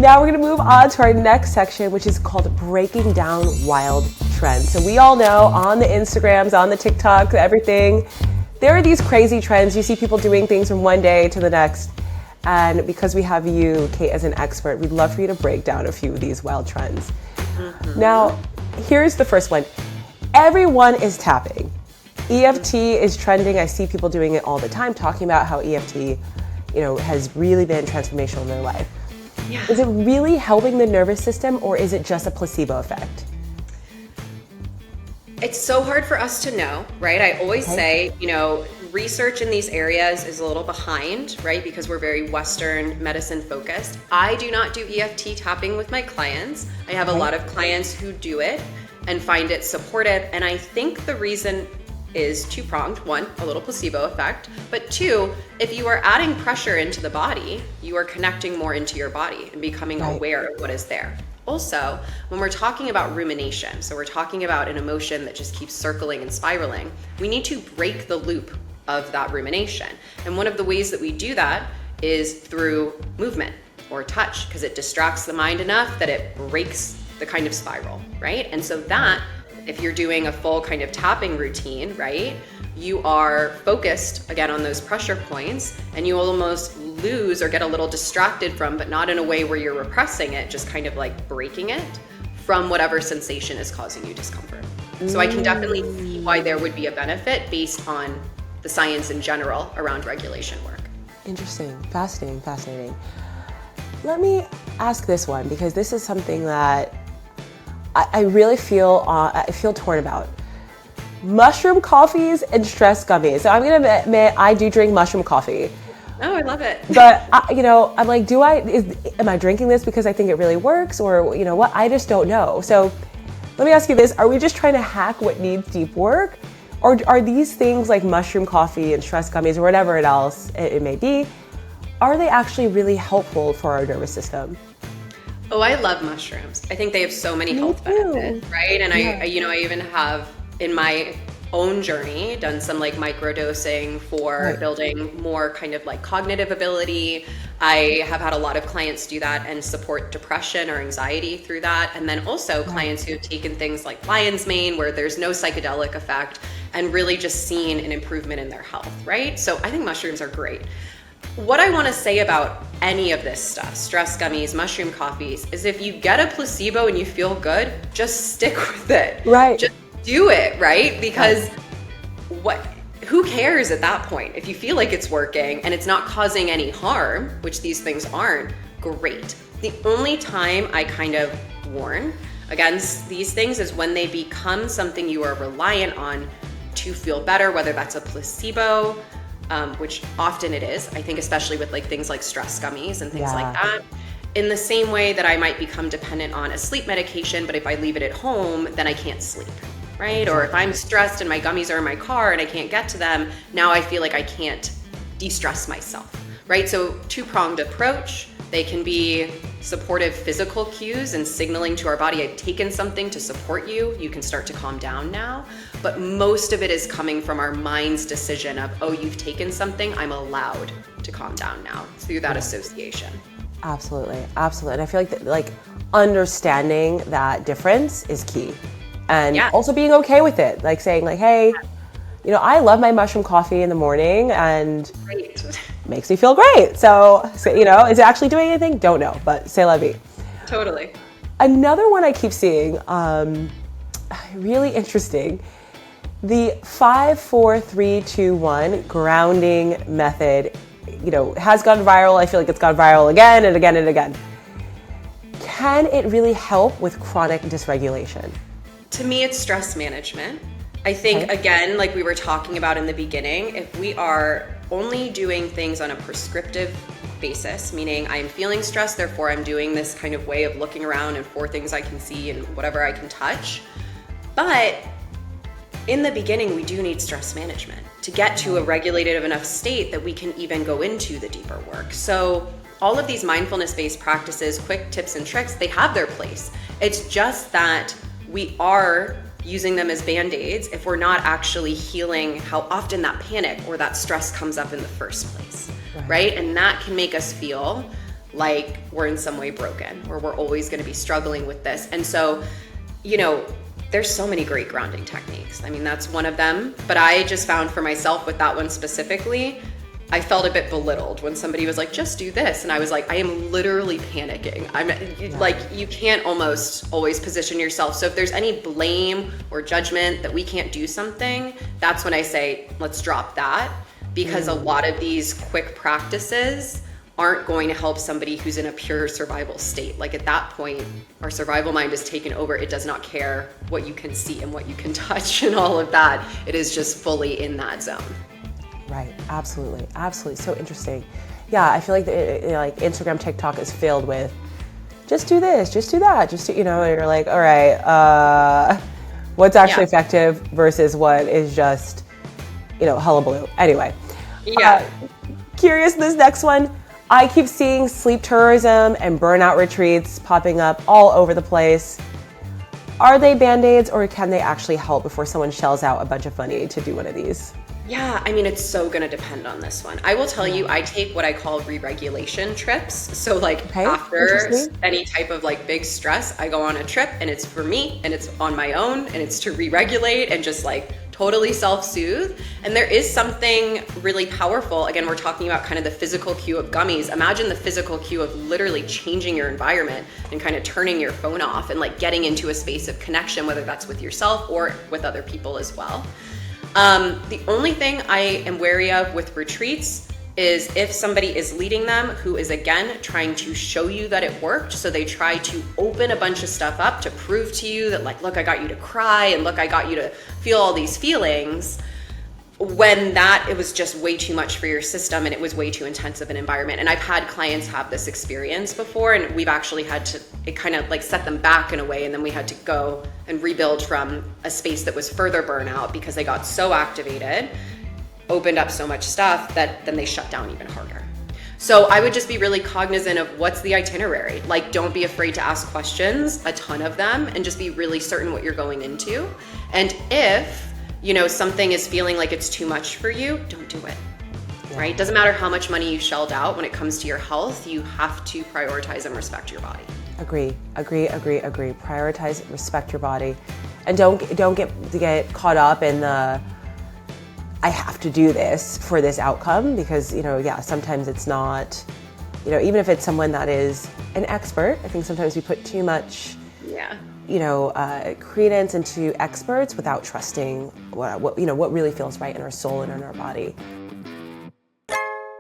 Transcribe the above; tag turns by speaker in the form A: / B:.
A: now we're going to move on to our next section, which is called Breaking Down Wild Trends. So we all know on the Instagrams, on the TikToks, everything, there are these crazy trends. You see people doing things from one day to the next. And because we have you, Kate, as an expert, we'd love for you to break down a few of these wild trends. Mm-hmm. Now, here's the first one. Everyone is tapping. EFT is trending. I see people doing it all the time, talking about how EFT, has really been transformational in their life.
B: Yeah.
A: Is it really helping the nervous system, or is it just a placebo effect?
B: It's so hard for us to know, right? I always say, research in these areas is a little behind, right? Because we're very Western medicine focused. I do not do EFT tapping with my clients. I have a lot of clients who do it and find it supportive. And I think the reason is two-pronged. One, a little placebo effect, but two, if you are adding pressure into the body, you are connecting more into your body and becoming aware of what is there. Also, when we're talking about rumination, so we're talking about an emotion that just keeps circling and spiraling, we need to break the loop of that rumination. And one of the ways that we do that is through movement or touch, because it distracts the mind enough that it breaks the kind of spiral, right? And so that, if you're doing a full kind of tapping routine, right, you are focused again on those pressure points, and you almost lose or get a little distracted from, but not in a way where you're repressing it, just kind of like breaking it from whatever sensation is causing you discomfort. So I can definitely see why there would be a benefit based on the science in general around regulation work.
A: Interesting, fascinating. Let me ask this one, because this is something that I really feel torn about. Mushroom coffees and stress gummies. So I'm gonna admit I do drink mushroom coffee.
B: Oh, I love it.
A: But I'm like, am I drinking this because I think it really works, or what? I just don't know. So let me ask you this: are we just trying to hack what needs deep work, or are these things like mushroom coffee and stress gummies or whatever else it may be, are they actually really helpful for our nervous system?
B: Oh, I love mushrooms. I think they have so many health benefits, right? And I even have in my own journey done some like microdosing for building more kind of like cognitive ability. I have had a lot of clients do that and support depression or anxiety through that. And then also clients who have taken things like lion's mane, where there's no psychedelic effect, and really just seen an improvement in their health, right? So I think mushrooms are great. What I want to say about any of this stuff, stress gummies, mushroom coffees, is if you get a placebo and you feel good, just stick with it.
A: Right.
B: Just do it, right? Because who cares at that point? If you feel like it's working and it's not causing any harm, which these things aren't, great. The only time I kind of warn against these things is when they become something you are reliant on to feel better, whether that's a placebo, which often it is, I think, especially with like things like stress gummies and things like that. In the same way that I might become dependent on a sleep medication, but if I leave it at home, then I can't sleep, right? Or if I'm stressed and my gummies are in my car and I can't get to them, now I feel like I can't de-stress myself, right? So two-pronged approach. They can be supportive physical cues and signaling to our body, I've taken something to support you. You can start to calm down now. But most of it is coming from our mind's decision of, oh, you've taken something, I'm allowed to calm down now through that association.
A: Absolutely. And I feel like understanding that difference is key. And also being okay with it. Like saying like, hey, I love my mushroom coffee in the morning and makes me feel great. So, is it actually doing anything? Don't know, but c'est la vie.
B: Totally.
A: Another one I keep seeing, really interesting, the 5-4-3-2-1 grounding method, has gone viral. I feel like it's gone viral again and again and again. Can it really help with chronic dysregulation?
B: To me, it's stress management. I think, again, like we were talking about in the beginning, if we are only doing things on a prescriptive basis, meaning I'm feeling stressed, therefore I'm doing this kind of way of looking around and for things I can see and whatever I can touch. But in the beginning, we do need stress management to get to a regulated enough state that we can even go into the deeper work. So all of these mindfulness-based practices, quick tips and tricks, they have their place. It's just that we are using them as band-aids if we're not actually healing how often that panic or that stress comes up in the first place, right? And that can make us feel like we're in some way broken, or we're always going to be struggling with this. And so, you know, there's so many great grounding techniques. I mean, that's one of them. But I just found for myself with that one specifically, I felt a bit belittled when somebody was like, just do this. And I was like, I am literally panicking. Like, you can't almost always position yourself. So if there's any blame or judgment that we can't do something, that's when I say, let's drop that. Because a lot of these quick practices aren't going to help somebody who's in a pure survival state. Like at that point, our survival mind is taken over. It does not care what you can see and what you can touch and all of that. It is just fully in that zone.
A: Right, absolutely, absolutely. So interesting. Yeah, I feel like like Instagram, TikTok is filled with, just do this, just do that, just do, you know, and you're like, all right, what's actually effective versus what is just, you know, hullabaloo. Anyway, curious, this next one, I keep seeing sleep tourism and burnout retreats popping up all over the place. Are they Band-Aids, or can they actually help before someone shells out a bunch of money to do one of these?
B: Yeah, I mean, it's so gonna depend on this one. I will tell you, I take what I call re-regulation trips. So like after any type of like big stress, I go on a trip, and it's for me, and it's on my own, and it's to re-regulate and just like totally self-soothe. And there is something really powerful. Again, we're talking about kind of the physical cue of gummies. Imagine the physical cue of literally changing your environment and kind of turning your phone off and like getting into a space of connection, whether that's with yourself or with other people as well. The only thing I am wary of with retreats is if somebody is leading them who is, again, trying to show you that it worked. So they try to open a bunch of stuff up to prove to you that like, look, I got you to cry, and look, I got you to feel all these feelings, when it was just way too much for your system, and it was way too intense of an environment. And I've had clients have this experience before, and we've actually had to, it kind of like set them back in a way, and then we had to go and rebuild from a space that was further burnout because they got so activated, opened up so much stuff that then they shut down even harder. So I would just be really cognizant of what's the itinerary. Like, don't be afraid to ask questions, a ton of them, and just be really certain what you're going into. And if, you know, something is feeling like it's too much for you, don't do it, right? Doesn't matter how much money you shelled out. When it comes to your health, you have to prioritize and respect your body.
A: Agree. Prioritize, respect your body, and don't get caught up in the, I have to do this for this outcome, because, you know, sometimes it's not, you know, even if it's someone that is an expert, I think sometimes we put too much, you know, credence into experts without trusting what really feels right in our soul and in our body.